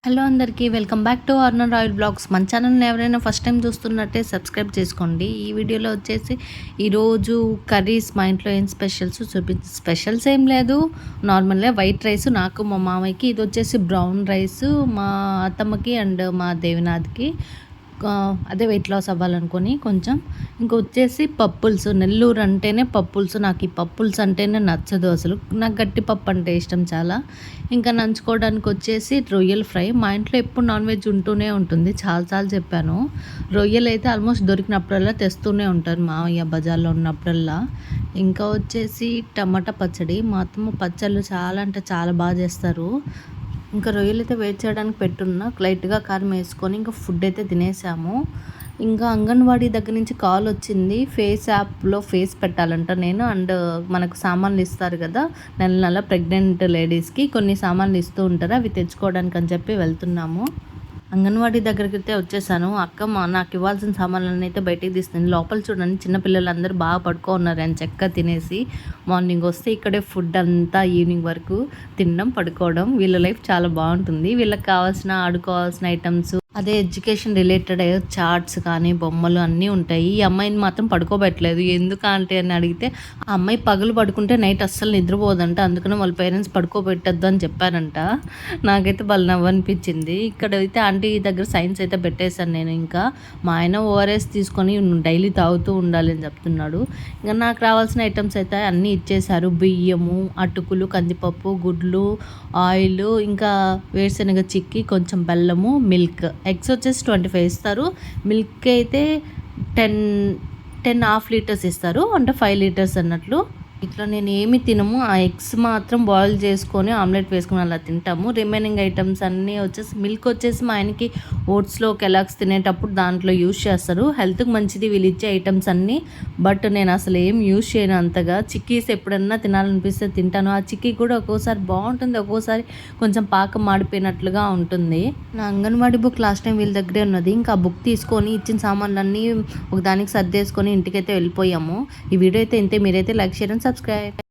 Hello అందరికీ welcome back to అర్నర్ oil blogs. మన ఛానల్ని ఎవరైనా ఫస్ట్ టైం చూస్తున్నట్టే సబ్స్క్రైబ్ చేసుకోండి. ఈ వీడియోలో వచ్చేసి ఈరోజు కర్రీస్ మా ఇంట్లో ఏం స్పెషల్స్ ఏం లేదు, నార్మల్గా వైట్ రైస్ నాకు మా మామయ్యకి, ఇది వచ్చేసి బ్రౌన్ రైస్ మా అత్తమ్మకి అండ్ మా దేవినాథ్కి. అదే వెయిట్ లాస్ అవ్వాలనుకొని కొంచెం. ఇంకొచ్చేసి పప్పుల్స్, నెల్లూరు అంటేనే పప్పుల్స్. నాకు ఈ పప్పుల్స్ అంటేనే నచ్చదు అసలు. నాకు గట్టి పప్పు అంటే ఇష్టం చాలా. ఇంకా నంచుకోవడానికి వచ్చేసి రొయ్యల ఫ్రై. మా ఇంట్లో ఎప్పుడు నాన్ వెజ్ ఉంటూనే ఉంటుంది, చాలాసార్లు చెప్పాను. రొయ్యలు అయితే ఆల్మోస్ట్ దొరికినప్పుడల్లా తెస్తూనే ఉంటారు మావయ్య బజార్లో ఉన్నప్పుడల్లా. ఇంకా వచ్చేసి టమాటా పచ్చడి. మా అత్తమ్మ పచ్చళ్ళు చాలా అంటే చాలా బాగా చేస్తారు. ఇంకా రొయ్యలు అయితే వేడి చేయడానికి పెట్టున్నా, లైట్గా కారం వేసుకొని ఇంకా ఫుడ్ అయితే తినేసాము. ఇంకా అంగన్వాడీ దగ్గర నుంచి కాల్ వచ్చింది, ఫేస్ యాప్లో ఫేస్ పెట్టాలంట నేను. అండ్ మనకు సామాన్లు ఇస్తారు కదా, నెల నెల ప్రెగ్నెంట్ లేడీస్కి కొన్ని సామాన్లు ఇస్తూ ఉంటారు, అవి తెచ్చుకోవడానికి అని చెప్పి వెళ్తున్నాము. అంగన్వాడీ దగ్గరికి అయితే వచ్చేసాను. అక్క నాకు ఇవ్వాల్సిన సామాన్లన్నీ అయితే బయటికి తీస్తుంది. లోపల చూడండి, చిన్నపిల్లలందరూ బాగా పడుకో ఉన్నారు అని చెక్క తినేసి. మార్నింగ్ వస్తే ఇక్కడే ఫుడ్ అంతా ఈవినింగ్ వరకు తినడం పడుకోవడం. వీళ్ళ లైఫ్ చాలా బాగుంటుంది. వీళ్ళకి కావాల్సిన ఆడుకోవాల్సిన ఐటమ్స్, అదే ఎడ్యుకేషన్ రిలేటెడ్ చార్ట్స్ కానీ బొమ్మలు అన్నీ ఉంటాయి. ఈ అమ్మాయిని మాత్రం పడుకోబెట్టలేదు. ఎందుకంటే అని అడిగితే, ఆ అమ్మాయి పగలు పడుకుంటే నైట్ అస్సలు నిద్రపోదంట, అందుకని వాళ్ళ పేరెంట్స్ పడుకోబెట్టద్దు అని చెప్పారంట. నాకైతే వాళ్ళు నవ్వనిపించింది. ఇక్కడైతే ఆంటీ దగ్గర సైన్స్ అయితే పెట్టేశాను నేను. ఇంకా మా ఆయన ఓఆర్ఎస్ తీసుకొని డైలీ తాగుతూ ఉండాలి అని చెప్తున్నాడు. ఇంకా నాకు రావాల్సిన ఐటమ్స్ అయితే అన్నీ ఇచ్చేశారు. బియ్యము, అటుకులు, కందిపప్పు, గుడ్లు, ఆయిల్, ఇంకా వేరుశనగ చిక్కి, కొంచెం బెల్లము, మిల్క్. ఎగ్స్ వచ్చేసి 25 ఇస్తారు. మిల్క్ అయితే 10.5 లీటర్స్ ఇస్తారు, అంటే 5 లీటర్స్ అన్నట్లు. ఇట్లా నేను ఏమి తినము, ఆ ఎగ్స్ మాత్రం బాయిల్ చేసుకొని ఆమ్లెట్ వేసుకొని అలా తింటాము. రిమైనింగ్ ఐటమ్స్ అన్నీ వచ్చేసి, మిల్క్ వచ్చేసి మా ఆయనకి ఓట్స్లో కెలాక్స్ తినేటప్పుడు దాంట్లో యూజ్ చేస్తారు. హెల్త్కి మంచిది వీళ్ళు ఇచ్చే ఐటమ్స్ అన్నీ. బట్ నేను అసలు ఏం యూజ్ చేయను అంతగా. చిక్కీస్ ఎప్పుడన్నా తినాలనిపిస్తే తింటాను. ఆ చిక్కీ కూడా ఒక్కోసారి బాగుంటుంది, ఒక్కోసారి కొంచెం పాకం మాడిపోయినట్లుగా ఉంటుంది. నా అంగన్వాడీ బుక్ లాస్ట్ టైం వీళ్ళ దగ్గరే ఉన్నది. ఇంకా ఆ బుక్ తీసుకొని ఇచ్చిన సామాన్లన్నీ ఒక దానికి సర్దేసుకొని ఇంటికైతే వెళ్ళిపోయాము. ఈ వీడియో అయితే ఇంతే. మీరైతే లైక్, షేర్ అండ్ సబ్స్క్రైబ్.